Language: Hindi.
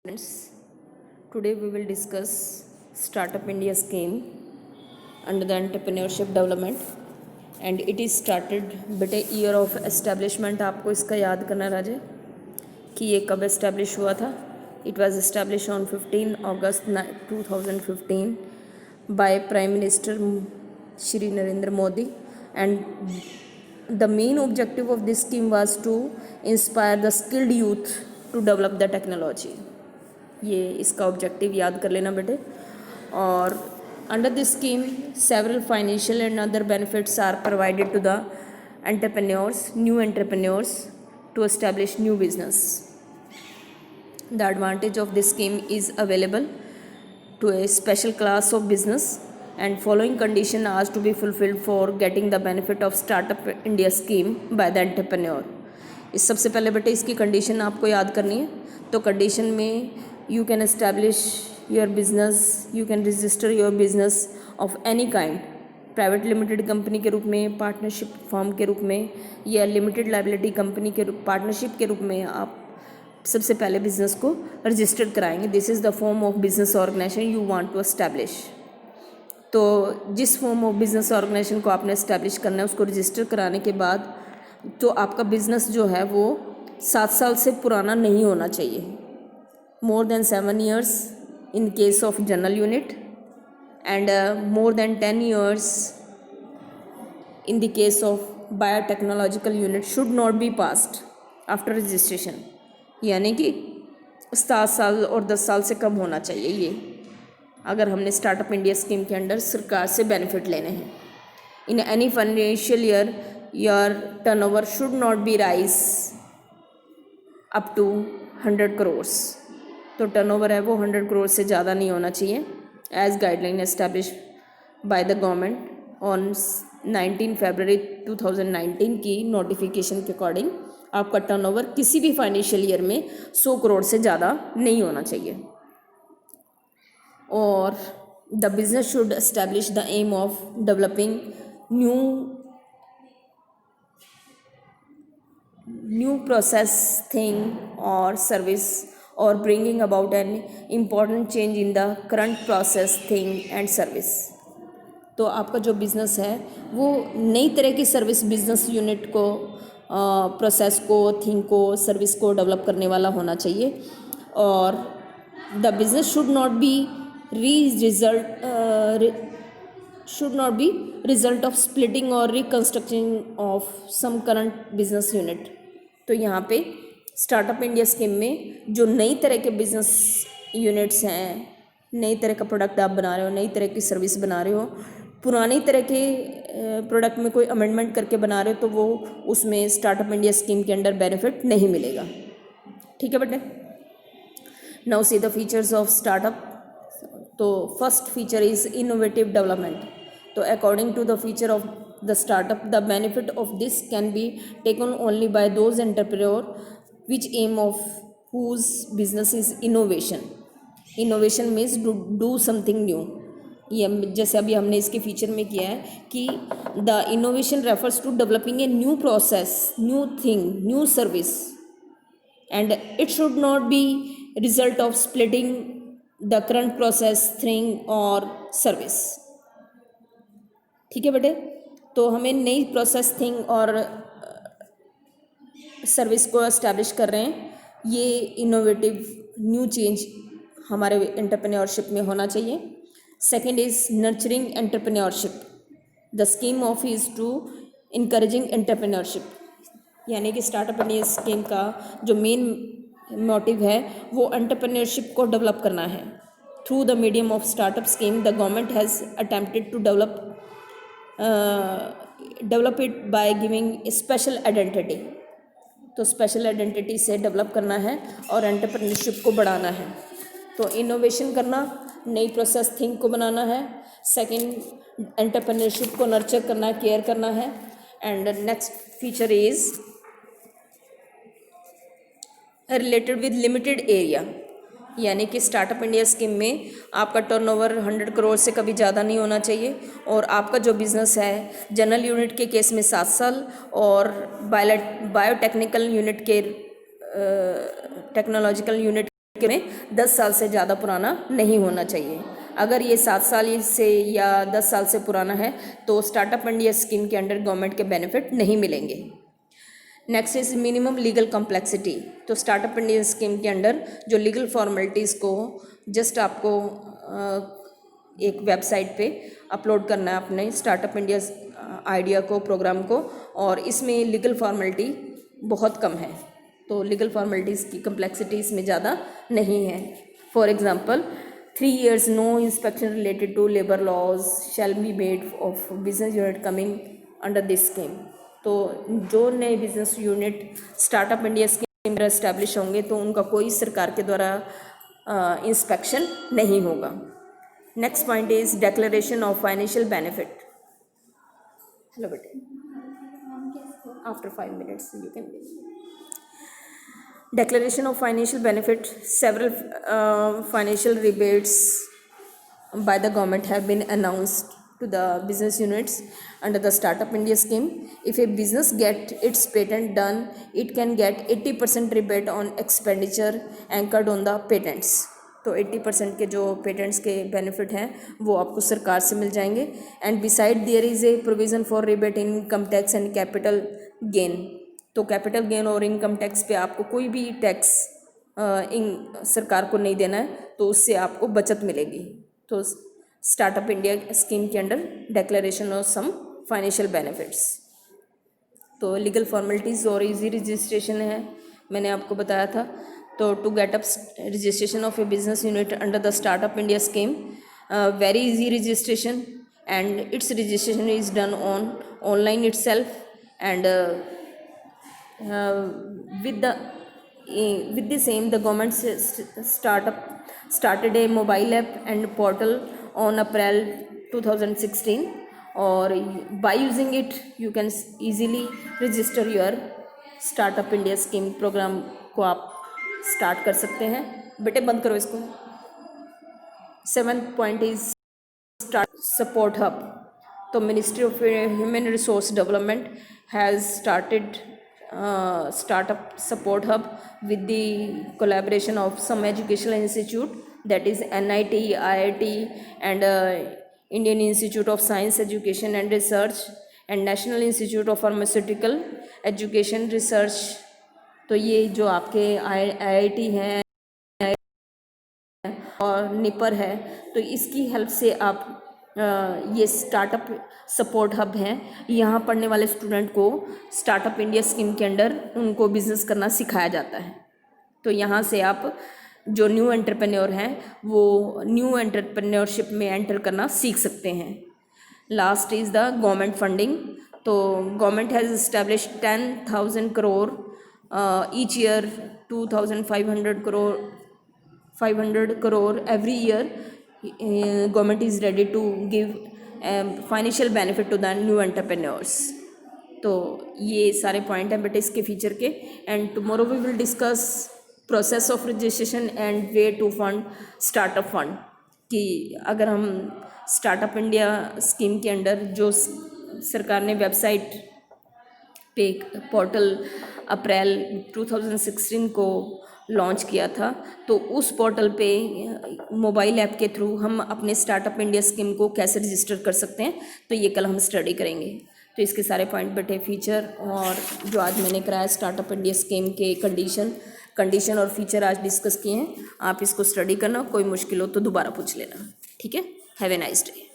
Friends, today we will discuss Startup India scheme under the entrepreneurship development and it is started बेटे ईयर ऑफ एस्टेब्लिशमेंट आपको इसका याद करना राजे कि ये कब एस्टेब्लिश हुआ था. It was establish on 15 August 2015 by prime minister Shri Narendra Modi and the main objective of this scheme was to inspire the skilled youth to develop the technology. ये इसका ऑब्जेक्टिव याद कर लेना बेटे. और under this scheme several financial and other benefits are provided to the new entrepreneurs to establish new business. The advantage of this scheme is available to a special class of business and following condition are to be fulfilled for getting the benefit of Startup India scheme by the entrepreneur. इस सबसे पहले बेटे इसकी कंडीशन आपको याद करनी है. तो कंडीशन में you can establish your business, you can register your business of any kind, private limited company के रूप में, पार्टनरशिप फॉर्म के रूप में या लिमिटेड लायबिलिटी कंपनी के पार्टनरशिप के रूप में आप सबसे पहले बिजनेस को रजिस्टर्ड कराएंगे. This is the form of business organisation you want to establish. तो जिस फॉर्म ऑफ बिजनेस ऑर्गेनाइजेशन को आपने एस्टैब्लिश करना है उसको रजिस्टर कराने के बाद तो आपका बिजनेस जो है वो 7 साल से पुराना नहीं होना चाहिए. More than 7 years in case of general unit and more than 10 years in the case of biotechnological unit should not be passed after registration. यानी कि 7 साल और 10 साल से कम होना चाहिए ये, अगर हमने स्टार्टअप इंडिया स्कीम के अंडर सरकार से बेनिफिट लेने हैं. In any financial year your turnover should not be rise up to 100 crores. तो टर्नओवर है वो 100 crores से ज़्यादा नहीं होना चाहिए as guideline establish by the government on 19 February 2019 की नोटिफिकेशन के अकॉर्डिंग आपका टर्नओवर किसी भी फाइनेंशियल ईयर में 100 crore से ज़्यादा नहीं होना चाहिए. और the business should establish the aim of developing new process thing और सर्विस और bringing about an important change in the current process thing and service. तो आपका जो बिज़नेस है वो नई तरह की सर्विस बिजनेस यूनिट को, प्रोसेस को, थिंग को, सर्विस को डेवलप करने वाला होना चाहिए. और the business should not be result of splitting और reconstruction of some current business unit. तो यहाँ पे स्टार्टअप इंडिया स्कीम में जो नई तरह के बिजनेस यूनिट्स हैं, नई तरह का प्रोडक्ट आप बना रहे हो, नई तरह की सर्विस बना रहे हो, पुरानी तरह के प्रोडक्ट में कोई अमेंडमेंट करके बना रहे हो तो वो उसमें स्टार्टअप इंडिया स्कीम के अंडर बेनिफिट नहीं मिलेगा. ठीक है बेटे. Now see the features of startup. तो first feature is innovative development. तो according to the feature of the startup the benefit of this can be taken only by those entrepreneur which aim of whose business is innovation. Innovation means do something new. ये जैसे अभी हमने इसके फीचर में किया है कि the innovation refers to developing a new process, new thing, new service and it should not be result of splitting the current process thing और सर्विस. ठीक है बेटे. तो हमें नई प्रोसेस थिंग और सर्विस को एस्टैब्लिश कर रहे हैं. ये इनोवेटिव न्यू चेंज हमारे एंटरप्रेन्योरशिप में होना चाहिए. Second is nurturing entrepreneurship. The scheme of is to encouraging entrepreneurship. यानी कि स्टार्टअप इंडिया स्कीम का जो मेन मोटिव है वो एंटरप्रेन्योरशिप को डेवलप करना है. Through the medium of startup scheme the government has attempted to develop it by giving special identity. तो स्पेशल आइडेंटिटी से डेवलप करना है और एंटरप्रेन्योरशिप को बढ़ाना है. तो इनोवेशन करना, नई प्रोसेस थिंग को बनाना है. सेकंड, एंटरप्रेन्योरशिप को नर्चर करना है, केयर करना है. And next feature is related with limited area. यानी कि स्टार्टअप इंडिया स्कीम में आपका टर्नओवर 100 crore से कभी ज़्यादा नहीं होना चाहिए और आपका जो बिज़नेस है जनरल यूनिट के केस में 7 साल और बायोटेक्निकल यूनिट के टेक्नोलॉजिकल यूनिट में 10 साल से ज़्यादा पुराना नहीं होना चाहिए। अगर ये 7 साल से या 10 साल से पुराना है तो स्टार्टअप इंडिया स्कीम के अंडर गवर्नमेंट के बेनिफिट नहीं मिलेंगे। Next is minimum legal complexity. तो स्टार्टअप इंडिया स्कीम के अंडर जो लीगल फॉर्मेलिटीज़ को जस्ट आपको एक वेबसाइट पे अपलोड करना है अपने स्टार्टअप इंडिया आइडिया को, प्रोग्राम को, और इसमें लीगल फॉर्मेलिटी बहुत कम है। तो लीगल फॉर्मेलिटीज़ की कम्प्लेक्सिटी इसमें ज़्यादा नहीं है। For example 3 years no inspection related to labour laws shall be made of business unit coming under this scheme. तो जो नए business unit startup India scheme में एस्टैब्लिश होंगे तो उनका कोई सरकार के द्वारा इंस्पेक्शन नहीं होगा। Next point is declaration of financial benefit. Hello बेटे, after 5 minutes you can be. Declaration of financial benefit. Several financial rebates by the government have been announced to the business units under the Startup India scheme. If a business get its patent done, it can get 80% rebate on expenditure anchored on the patents. तो 80% के जो पेटेंट्स के बेनिफिट हैं वो आपको सरकार से मिल जाएंगे। And beside there is a provision for rebate in income tax and capital gain. तो कैपिटल गेन और इनकम टैक्स पे आपको कोई भी टैक्स सरकार को नहीं देना है, तो उससे आपको बचत मिलेगी। तो स्टार्टअप इंडिया स्कीम के under declaration of some financial benefits. तो लीगल फॉर्मेलिटीज़ और इजी रजिस्ट्रेशन है, मैंने आपको बताया था। तो to get up registration of a business unit under the startup India scheme, very easy registration and its registration is done on online itself and with the same the government started a mobile app and portal on April 2016, और by using it you can easily register your startup India scheme program को आप स्टार्ट कर सकते हैं। बेटे बंद करो इसको। 7th point is start support hub. तो ministry of human resource development has started startup support hub with the collaboration of some educational institute, that is NIT, IIT and Indian Institute of Science Education and Research and National Institute of Pharmaceutical Education Research। तो ये जो आपके IIT हैं और निपर है, तो इसकी हेल्प से आप ये स्टार्टअप सपोर्ट हब हैं, यहाँ पढ़ने वाले स्टूडेंट को स्टार्टअप इंडिया स्कीम के अंडर उनको बिजनेस करना सिखाया जाता है। तो यहाँ से आप जो न्यू एंटरप्रेन्योर हैं वो न्यू एंटरप्रेन्योरशिप में एंटर करना सीख सकते हैं। Last is the government funding. तो government has establish 10,000 crore each year, 500 crore every year. Government is ready to give financial benefit to the new entrepreneurs। तो ये सारे पॉइंट हैं बेटे इसके फीचर के। And tomorrow we will discuss process of registration and way to fund startup fund, कि अगर हम स्टार्टअप इंडिया स्कीम के अंडर जो सरकार ने वेबसाइट पे पोर्टल अप्रैल 2016 को लॉन्च किया था, तो उस पोर्टल पे मोबाइल ऐप के थ्रू हम अपने स्टार्टअप इंडिया स्कीम को कैसे रजिस्टर कर सकते हैं, तो ये कल हम स्टडी करेंगे। तो इसके सारे पॉइंट बैठे फीचर और जो आज मैंने कराया स्टार्टअप इंडिया स्कीम के कंडीशन और फीचर आज डिस्कस किए हैं। आप इसको स्टडी करना, कोई मुश्किल हो तो दोबारा पूछ लेना। ठीक है, हैव ए नाइस डे।